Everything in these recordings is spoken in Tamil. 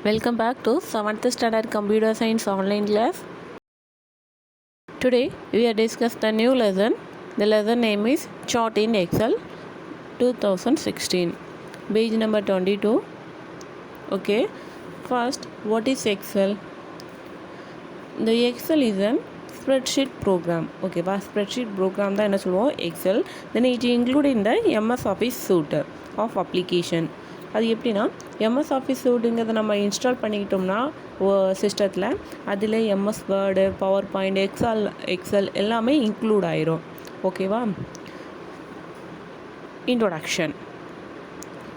Welcome back to 7th Standard Computer Science online class. Today we are discuss the new lesson. The lesson name is Chart in Excel 2016. Page number 22. Okay. First, what is Excel? The Excel is a spreadsheet program. Okay, spreadsheet program தான் என்ன சொல்லுவோம் Excel. Then it include in the MS Office suite of application. அது எப்படின்னா எம்எஸ் ஆஃபீஸ் சூட்டுங்கிறத நம்ம இன்ஸ்டால் பண்ணிக்கிட்டோம்னா சிஸ்டத்தில் அதில் MS Word PowerPoint Excel எல்லாமே இன்க்ளூட் ஆயிரும். ஓகேவா? Introduction.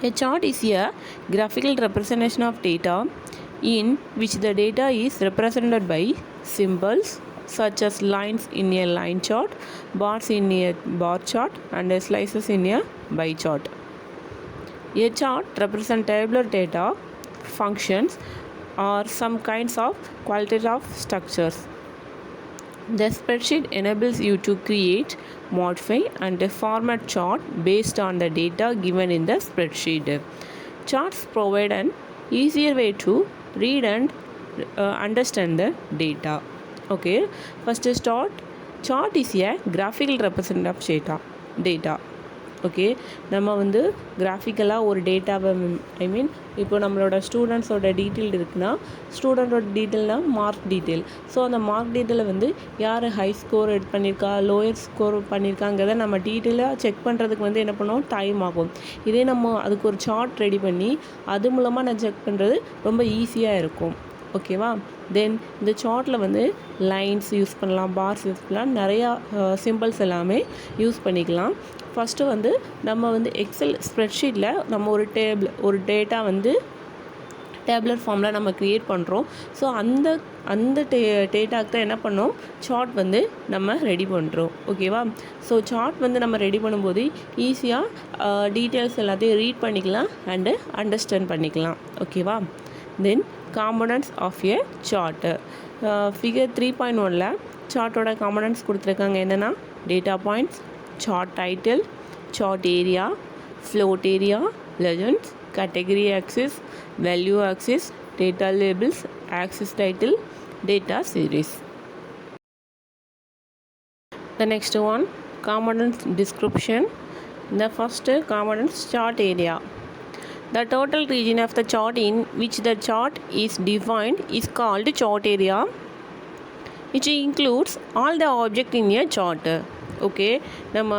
A chart is a graphical representation of data in which the data is represented by symbols such as lines in a line chart, bars in a bar chart, and slices in a pie chart. A chart represents tabular data, functions, or some kinds of qualitative structures. The spreadsheet enables you to create, modify, and format chart based on the data given in the spreadsheet. Charts provide an easier way to read and understand the data. Okay, first start. Chart is a graphical representation of data. Okay, நம்ம வந்து கிராஃபிக்கலாக ஒரு டேட்டாவை இப்போ நம்மளோட ஸ்டூடெண்ட்ஸோட டீட்டெயில் இருக்குன்னா ஸ்டூடெண்ட்டோட டீட்டெயில்னால் மார்க் டீட்டெயில். ஸோ அந்த மார்க் டீட்டெயிலை வந்து யார் ஹை ஸ்கோர் எடுத்து பண்ணியிருக்கா லோயர் ஸ்கோர் பண்ணியிருக்காங்கிறத நம்ம டீட்டெயிலாக செக் பண்ணுறதுக்கு வந்து என்ன பண்ணுவோம், டைம் ஆகும். இதே நம்ம அதுக்கு ஒரு சார்ட் ரெடி பண்ணி அது மூலமாக நான் செக் பண்ணுறது ரொம்ப ஈஸியாக இருக்கும். ஓகேவா? தென் இந்த சார்ட்டில் வந்து லைன்ஸ் யூஸ் பண்ணலாம், பார்ஸ் யூஸ் பண்ணலாம், நிறையா சிம்பிள்ஸ் எல்லாமே யூஸ் பண்ணிக்கலாம். ஃபஸ்ட்டு வந்து நம்ம வந்து எக்ஸல் ஸ்ப்ரெட்ஷீட்டில் நம்ம ஒரு டேட்டா வந்து டேபுலர் ஃபார்மில் நம்ம க்ரியேட் பண்ணுறோம். ஸோ அந்த டேட்டாக்கு தான் என்ன பண்ணோம், சார்ட் வந்து நம்ம ரெடி பண்ணுறோம். ஓகேவா? ஸோ சார்ட் வந்து நம்ம ரெடி பண்ணும்போது ஈஸியாக டீட்டெயில்ஸ் எல்லாத்தையும் ரீட் பண்ணிக்கலாம் அண்டு அண்டர்ஸ்டாண்ட் பண்ணிக்கலாம். ஓகேவா? Then components of a chart. Figure 3.1ல் சார்ட்டோட காம்பனன்ட்ஸ் கொடுத்துருக்காங்க. என்னென்னா data points, chart title, chart area, float area, legends, category axis, value axis, data labels, axis title, data series. The next one, components description. The first components, chart area. The total region of the chart in which the chart is defined is called chart area, which includes all the objects in a chart. Okay, நம்ம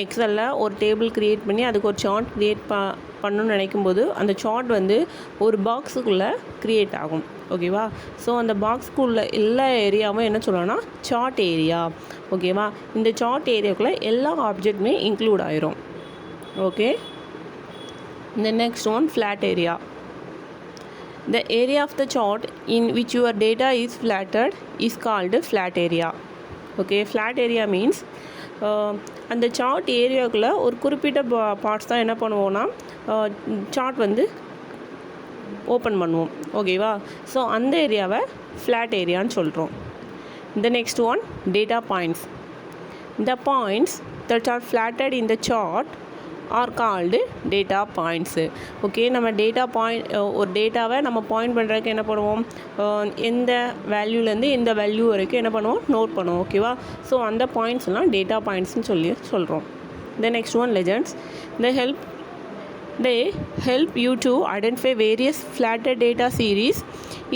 எக்ஸலில் ஒரு டேபிள் க்ரியேட் பண்ணி அதுக்கு ஒரு சார்ட் க்ரியேட் பண்ணணும்னு நினைக்கும்போது அந்த சார்ட் வந்து ஒரு பாக்ஸுக்குள்ளே க்ரியேட் ஆகும். ஓகேவா? ஸோ அந்த பாக்ஸுக்குள்ளே எல்லா ஏரியாவும் என்ன சொல்லணும்னா சார்ட் ஏரியா. ஓகேவா? இந்த சார்ட் ஏரியாவுக்குள்ளே எல்லா ஆப்ஜெக்ட்டுமே இன்க்ளூட் ஆயிரும். ஓகே, இந்த next one flat area. The area of the chart in which your data is flattened is called flat area. Okay, flat area means அந்த சார்ட் ஏரியாவுக்குள்ளே ஒரு குறிப்பிட்ட பார்ட்ஸ் தான் என்ன பண்ணுவோன்னா சார்ட் வந்து ஓப்பன் பண்ணுவோம். ஓகேவா? ஸோ அந்த ஏரியாவை ஃப்ளாட் ஏரியான்னு சொல்கிறோம். இந்த next one data points. The points that are plotted in the chart are called data points. Okay, நம்ம டேட்டா பாயிண்ட் ஒரு டேட்டாவை நம்ம பாயிண்ட் பண்ணுறதுக்கு என்ன பண்ணுவோம், எந்த வேல்யூலேருந்து எந்த வேல்யூ வரைக்கும் என்ன பண்ணுவோம், நோட் பண்ணுவோம். ஓகேவா? ஸோ அந்த பாயிண்ட்ஸ்லாம் டேட்டா பாயிண்ட்ஸ்னு சொல்கிறோம். த next one legends. They help you to identify various flatted data series.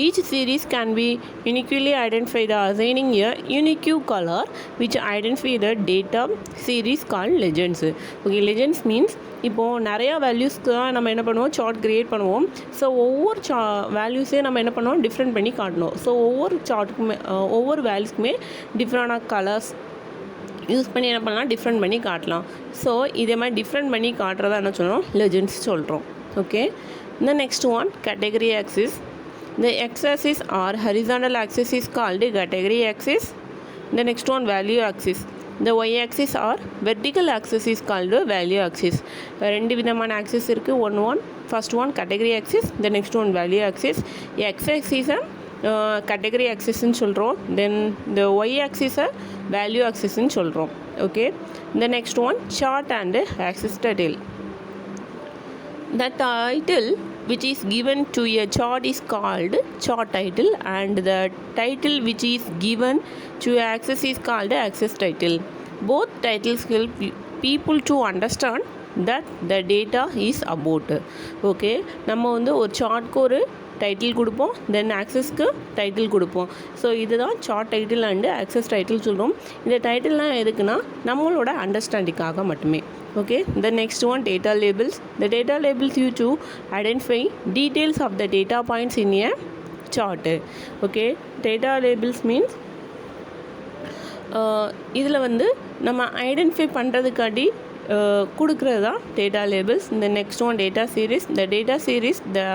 Each series can be uniquely identified assigning a unique color which identify the data series called legends. Okay, legends means இப்போது நிறையா வேல்யூஸ்க்கு தான் நம்ம என்ன பண்ணுவோம், சார்ட் க்ரியேட் பண்ணுவோம். ஸோ ஒவ்வொரு வேல்யூஸே நம்ம என்ன பண்ணுவோம், டிஃப்ரெண்ட் பண்ணி காட்டணும். ஸோ ஒவ்வொரு சார்ட்டுக்குமே ஒவ்வொரு வேல்யூஸ்க்குமே டிஃப்ரெண்டான கலர்ஸ் யூஸ் பண்ணி என்ன பண்ணலாம், டிஃப்ரெண்ட் பண்ணி காட்டலாம். ஸோ இதே மாதிரி டிஃப்ரெண்ட் பண்ணி காட்டுறதா என்ன சொல்கிறோம், லெஜெண்ட்ஸ் சொல்கிறோம். ஓகே, இந்த நெக்ஸ்ட் ஒன் கேட்டகரி ஆக்சிஸ். இந்த X axis or horizontal axis is called category axis. இந்த நெக்ஸ்ட் ஒன் வேல்யூ ஆக்சிஸ். இந்த Y axis or vertical axis is called value axis. ரெண்டு விதமான ஆக்சிஸ் இருக்குது. First one category axis, the next one value axis. X ஆக்சிஸை கேட்டகரி ஆக்சிஸ்ன்னு சொல்கிறோம். தென் இந்த ஒய் ஆக்சிஸை வேல்யூ ஆக்சிஸ்ன்னு சொல்கிறோம். ஓகே, இந்த next one chart and axis title. The title which is given to a chart is called chart title, and the title which is given to a axis is called axis title. Both titles help people to understand that the data is about. Okay, நம்ம வந்து ஒரு சார்ட்க்கு ஒரு டைட்டில் கொடுப்போம், தென் ஆக்சஸ்க்கு டைட்டில் கொடுப்போம். ஸோ இதுதான் chart title and axis title சொல்கிறோம். இந்த டைட்டில்லாம் எதுக்குன்னா நம்மளோட அண்டர்ஸ்டாண்டிங்காக மட்டுமே. Okay, the next one, data labels. The data labels you to identify details of the data points in a chart. Okay, data labels means இதில் வந்து நம்ம ஐடென்டிஃபை பண்ணுறதுக்காண்டி கொடுக்குறது தான் டேட்டா லேபிள்ஸ். இந்த next one data series. The data series, the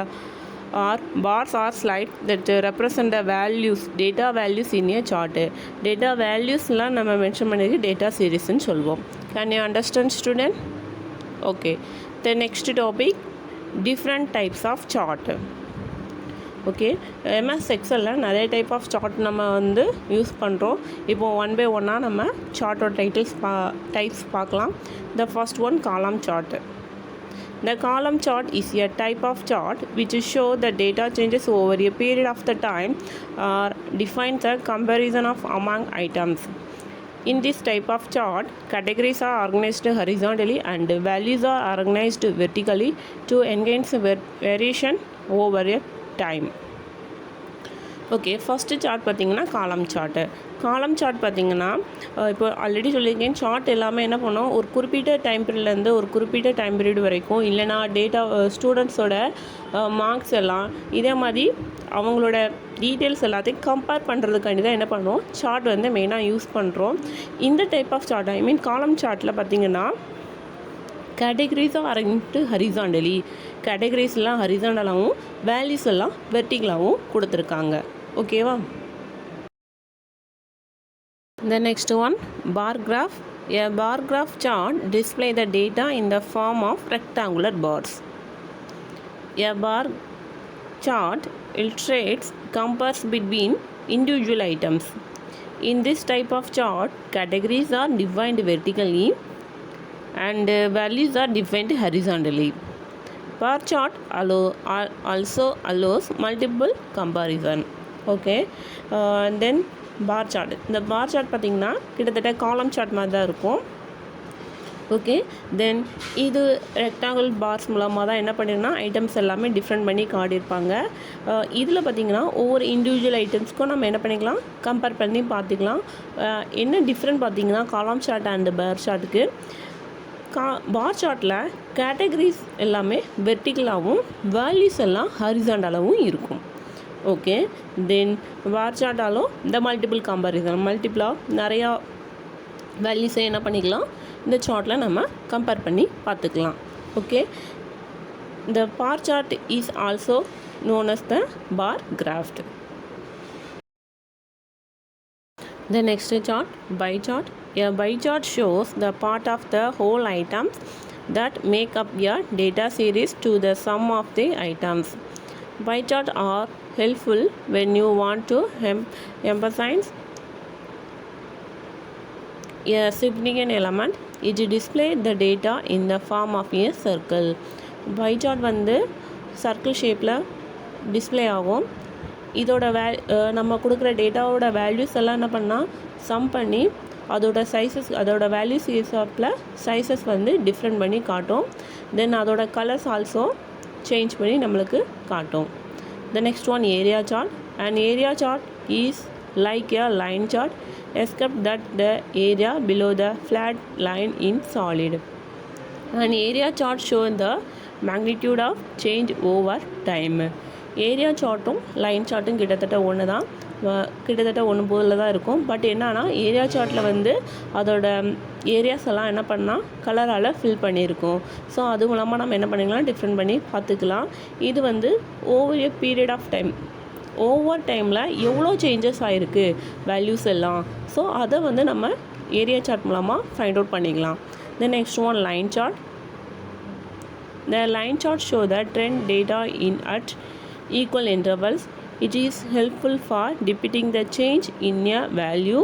are bars or slides that represent the values, data values in a chart. Data valuesலாம் நம்ம மென்ஷன் பண்ணிருக்கு டேட்டா சீரீஸ்ன்னு சொல்வோம். Can you understand, student? Okay, the next topic, different types of chart. Okay, MS எக்ஸலில் நிறைய டைப் ஆஃப் சார்ட் நம்ம வந்து யூஸ் பண்ணுறோம். இப்போது ஒன் பை ஒன்னாக நம்ம சார்ட்டோட டைப்ஸ் பார்க்கலாம். த ஃபர்ஸ்ட் ஒன், காலம் chart. The column chart is a type of chart which show the data changes over a period of the time or defines the comparison of among items. In this type of chart, categories are organized horizontally and values are organized vertically to enhance variation over a time. Okay, first chart பார்த்திங்கன்னா காலம் சார்ட்டு. காலம் சார்ட் பார்த்திங்கன்னா இப்போ ஆல்ரெடி சொல்லியிருக்கேன், சார்ட் எல்லாமே என்ன பண்ணோம், ஒரு குறிப்பிட்ட டைம் பீரியட்லேருந்து ஒரு குறிப்பிட்ட டைம் பீரியட் வரைக்கும், இல்லைனா டேட்டா ஸ்டூடெண்ட்ஸோட மார்க்ஸ் எல்லாம் இதே மாதிரி அவங்களோட டீட்டெயில்ஸ் எல்லாத்தையும் கம்பேர் பண்ணுறதுக்காண்டி தான் என்ன பண்ணுறோம், சார்ட் வந்து மெயினாக யூஸ் பண்ணுறோம். இந்த டைப் ஆஃப் சார்ட், ஐ மீன் காலம் சார்ட்டில் பார்த்திங்கன்னா கேட்டகரிஸாக அரேஞ்ச்டு ஹரிசாண்டலி, கேட்டகரிஸ்லாம் ஹரிசாண்டலாகவும் வேல்யூஸ் எல்லாம் வெர்டிகலாகவும் கொடுத்துருக்காங்க. ஓகேவா? The next one, bar graph. A bar graph chart display the data in the form of rectangular bars. A bar chart illustrates compares between individual items. In this type of chart, categories are defined vertically and values are defined horizontally. Bar chart also allows multiple comparison. Okay, then bar chart. இந்த பார் சார்ட் பார்த்திங்கன்னா கிட்டத்தட்ட காலம் சார்ட் மாதிரி தான் இருக்கும். ஓகே, தென் இது ரெக்டாங்கிள் பார்ஸ் மூலமாக தான் என்ன பண்ணிருன்னா ஐட்டம்ஸ் எல்லாமே டிஃப்ரெண்ட் பண்ணி காட்டியிருப்பாங்க. இதில் பார்த்திங்கன்னா ஒவ்வொரு இண்டிவிஜுவல் ஐட்டம்ஸ்க்கும் நம்ம என்ன பண்ணிக்கலாம், கம்பேர் பண்ணி பார்த்துக்கலாம். என்ன டிஃப்ரெண்ட் பார்த்திங்கன்னா காலம் சார்ட் அண்ட் பார் சார்ட்டுக்கு, பார் சார்ட்டில் கேட்டகரிஸ் எல்லாமே வெர்டிகலாகவும் வேல்யூஸ் எல்லாம் ஹரிசாண்டலாகவும் இருக்கும். ஓகே, தென் பார் சார்ட்டாலும் இந்த மல்டிபிள் கம்பேரிசன், மல்டிபிளாக நிறையா வேல்யூஸை என்ன பண்ணிக்கலாம் இந்த சார்ட்டில் நம்ம கம்பேர் பண்ணி பார்த்துக்கலாம். Okay, the bar chart is also known as the bar graph. The next chart, pie chart. A pie chart shows the part of the whole items that make up a data series to the sum of the items. Pie charts are helpful when you want to emphasize a significant element. It displays the data in the form of a circle. Pie chart வந்து சர்க்கிள் ஷேப்பில் டிஸ்பிளே ஆகும். இதோட நம்ம கொடுக்குற டேட்டாவோட வேல்யூஸ் எல்லாம் என்ன பண்ணால் சம் பண்ணி அதோட சைஸஸ், அதோட வேல்யூஸ் ஹிசாப்பில் சைஸஸ் வந்து டிஃப்ரெண்ட் பண்ணி காட்டும். தென் அதோட கலர்ஸ் ஆல்சோ சேஞ்ச் பண்ணி நம்மளுக்கு காட்டும். The next one, area chart. An area chart is like a line chart except that the area below the flat line is solid. An area chart shows the magnitude of change over time. Area சார்ட்டும் லைன் சார்ட்டும் கிட்டத்தட்ட ஒன்று தான், கிட்டத்தட்ட ஒன்று போதில் தான் இருக்கும். பட் என்னன்னா ஏரியா சார்ட்டில் வந்து அதோட ஏரியாஸ் எல்லாம் என்ன பண்ணால் கலரால் ஃபில் பண்ணியிருக்கோம். ஸோ அது மூலமாக நம்ம என்ன பண்ணிக்கலாம், டிஃப்ரெண்ட் பண்ணி பார்த்துக்கலாம். இது வந்து over a period of time, over டைமில் எவ்வளோ சேஞ்சஸ் ஆகிருக்கு வேல்யூஸ் எல்லாம், ஸோ அதை வந்து நம்ம ஏரியா சார்ட் மூலமாக ஃபைண்ட் அவுட் பண்ணிக்கலாம். The next one, line chart. The line chart show the trend data in at equal intervals. It is helpful for depicting the change in a value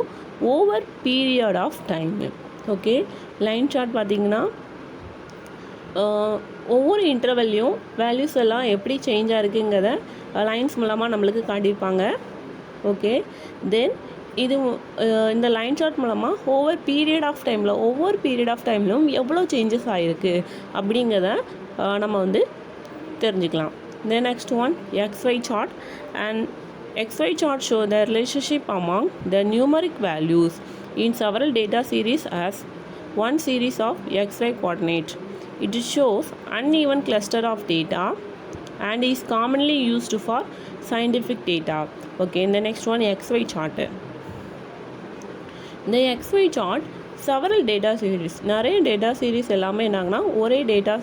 over period of time. Okay, line chart பார்த்திங்கன்னா ஒவ்வொரு இன்டர்வல்லையும் வேல்யூஸ் எல்லாம் எப்படி சேஞ்ச் ஆகிருக்குங்கிறத லைன்ஸ் மூலமாக நம்மளுக்கு காட்டியிருப்பாங்க. ஓகே, தென் இது இந்த லைன் சார்ட் மூலமாக ஒவ்வொரு பீரியட் ஆஃப் டைம்லையும் எவ்வளோ சேஞ்சஸ் ஆகிருக்கு அப்படிங்கிறத நம்ம வந்து தெரிஞ்சுக்கலாம். The next one, XY chart. And XY chart show the relationship among the numeric values in several data series as one series of XY coordinate. It shows uneven cluster of data and is commonly used for scientific data. Okay, in the next one, XY chart. இந்த XY chart several data series, நிறைய டேட்டா சீரீஸ் எல்லாமே என்னாங்கன்னா ஒரே டேட்டா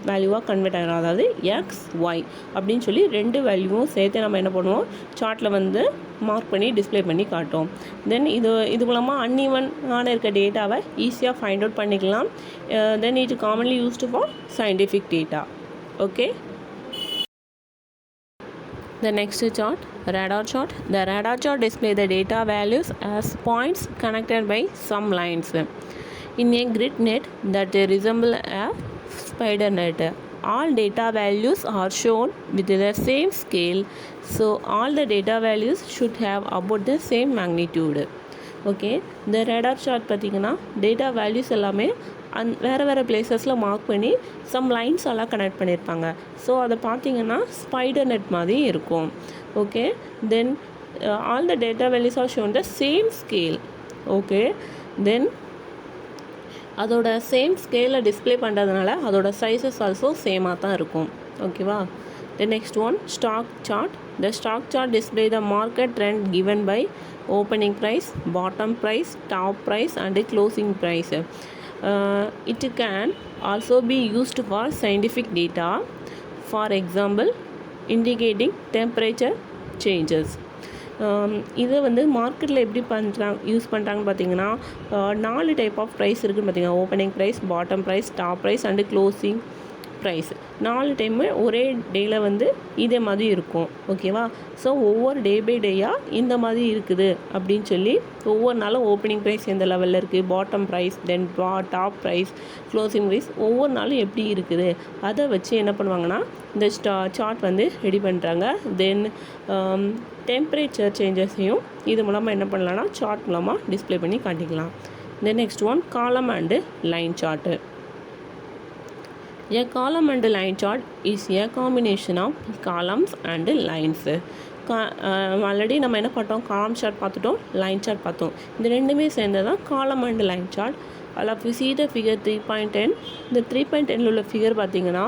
வேல்யூவாக கன்வெர்ட் ஆகிடும். அதாவது XY அப்படின்னு சொல்லி 2 வேல்யூவும் சேர்த்து நம்ம என்ன பண்ணுவோம், சார்ட்டில் வந்து மார்க் பண்ணி டிஸ்பிளே பண்ணி காட்டும். தென் இது மூலமாக அன்இவனான இருக்க டேட்டாவை ஈஸியாக ஃபைண்ட் அவுட் பண்ணிக்கலாம். Then it commonly used for scientific data. Okay, the next chart, radar chart. The radar chart display the data values as points connected by some lines in a grid net that resemble a spider net. All data values are shown with the same scale, so all the data values should have about the same magnitude. Okay, இந்த ரேடார் சார்ட் பார்த்திங்கன்னா டேட்டா வேல்யூஸ் எல்லாமே வேறு பிளேசஸில் மார்க் பண்ணி சம் லைன்ஸ் எல்லாம் கனெக்ட் பண்ணியிருப்பாங்க. ஸோ அதை பார்த்திங்கன்னா ஸ்பைடர் நெட் மாதிரி இருக்கும். Okay, then all the data values are shown the same scale. Okay, then அதோட சேம் ஸ்கேலில் டிஸ்பிளே பண்ணுறதுனால அதோட சைஸஸ் ஆல்சோ சேமாக தான் இருக்கும். ஓகேவா, the next one, stock chart. The stock chart display the market trend given by opening price, bottom price, top price and closing price. It can also be used for scientific data, for example indicating temperature changes. இதை வந்து மார்க்கெட்டில் எப்படி யூஸ் பண்ணுறாங்கன்னு பார்த்தீங்கன்னா 4 டைப் ஆஃப் ப்ரைஸ் இருக்குதுன்னு பார்த்தீங்கன்னா opening price, bottom price, top price and closing price. 4 டைமே ஒரே டேயில் வந்து இதே மாதிரி இருக்கும். ஓகேவா, ஸோ ஒவ்வொரு டே பை டேயாக இந்த மாதிரி இருக்குது அப்படின்னு சொல்லி ஒவ்வொரு நாளும் ஓப்பனிங் ப்ரைஸ் எந்த லெவலில் இருக்குது, bottom price, then top price, closing price ஒவ்வொரு நாளும் எப்படி இருக்குது அதை வச்சு என்ன பண்ணுவாங்கன்னா இந்த சார்ட் வந்து ரெடி பண்ணுறாங்க. தென் டெம்பரேச்சர் சேஞ்சஸையும் இது மூலமாக என்ன பண்ணலான்னா சார்ட் மூலமாக டிஸ்பிளே பண்ணி காட்டிக்கலாம். தென் நெக்ஸ்ட் ஒன், காலம் and line chart. A column and line chart is a combination of columns and lines. Already நம்ம என்ன பார்த்தோம், காலம் சார்ட் பார்த்துட்டோம், லைன் சார்ட் பார்த்தோம். இந்த ரெண்டுமே சேர்ந்ததான் காலம் அண்ட் லைன் சார்ட். அதில் வி சி த ஃபிகர் 3.10. இந்த 3.10 உள்ள ஃபிகர் பார்த்திங்கன்னா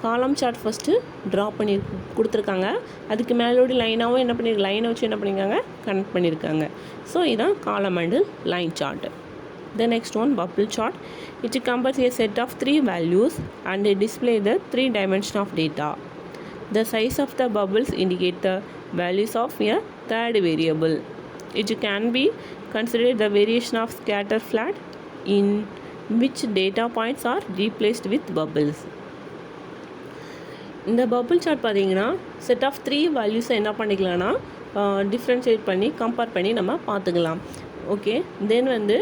காலம் சார்ட் ஃபஸ்ட்டு ட்ரா பண்ணி கொடுத்துருக்காங்க. அதுக்கு மேலோடி லைனாகவும் என்ன பண்ணியிருக்காங்க, லைனை வச்சு என்ன பண்ணியிருக்காங்க, கனெக்ட் பண்ணியிருக்காங்க. ஸோ இதுதான் column and line chart. The next one, bubble chart. It compares a set of 3 values and display the 3 dimensions of data. The size of the bubbles indicate the values of a third variable. It can be considered the variation of scatter plot in which data points are replaced with bubbles. இந்த பபுள் சார்ட் பார்த்தீங்கன்னா செட் ஆஃப் 3 வேல்யூஸை என்ன பண்ணிக்கலாம்னா டிஃப்ரென்ஷியேட் பண்ணி கம்பேர் பண்ணி நம்ம பார்த்துக்கலாம். ஓகே, தென் வந்து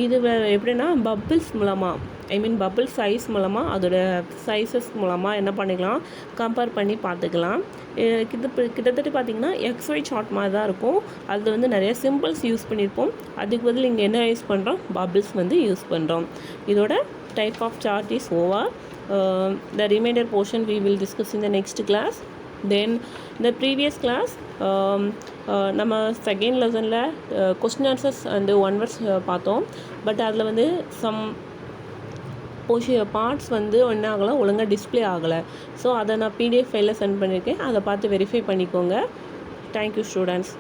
இது எப்படின்னா பப்பிள்ஸ் மூலமாக பப்பிள் சைஸ் மூலமாக அதோட சைஸஸ் மூலமாக என்ன பண்ணிக்கலாம், கம்பேர் பண்ணி பார்த்துக்கலாம். கிட்டத்தட்ட பார்த்திங்கன்னா XY சார்ட் மாதிரி தான் இருக்கும். அதில் வந்து நிறைய சிம்பிள்ஸ் யூஸ் பண்ணியிருப்போம். அதுக்கு பதில் இங்கே என்ன யூஸ் பண்ணுறோம், பப்பிள்ஸ் வந்து யூஸ் பண்ணுறோம். இதோட type of chart is over. The remainder portion we will discuss in the next class. Then the previous class நம்ம செகண்ட் லெசனில் கொஸ்டின் ஆன்சர்ஸ் அண்டு 1 வேர்ட்ஸ் பார்த்தோம். பட் அதில் வந்து சம் பார்ட்ஸ் வந்து ஒன்றும் ஆகலை, ஒழுங்காக டிஸ்பிளே ஆகலை. ஸோ அதை நான் PDF ஃபைலில் சென்ட் பண்ணியிருக்கேன். அதை பார்த்து வெரிஃபை பண்ணிக்கோங்க. Thank you students.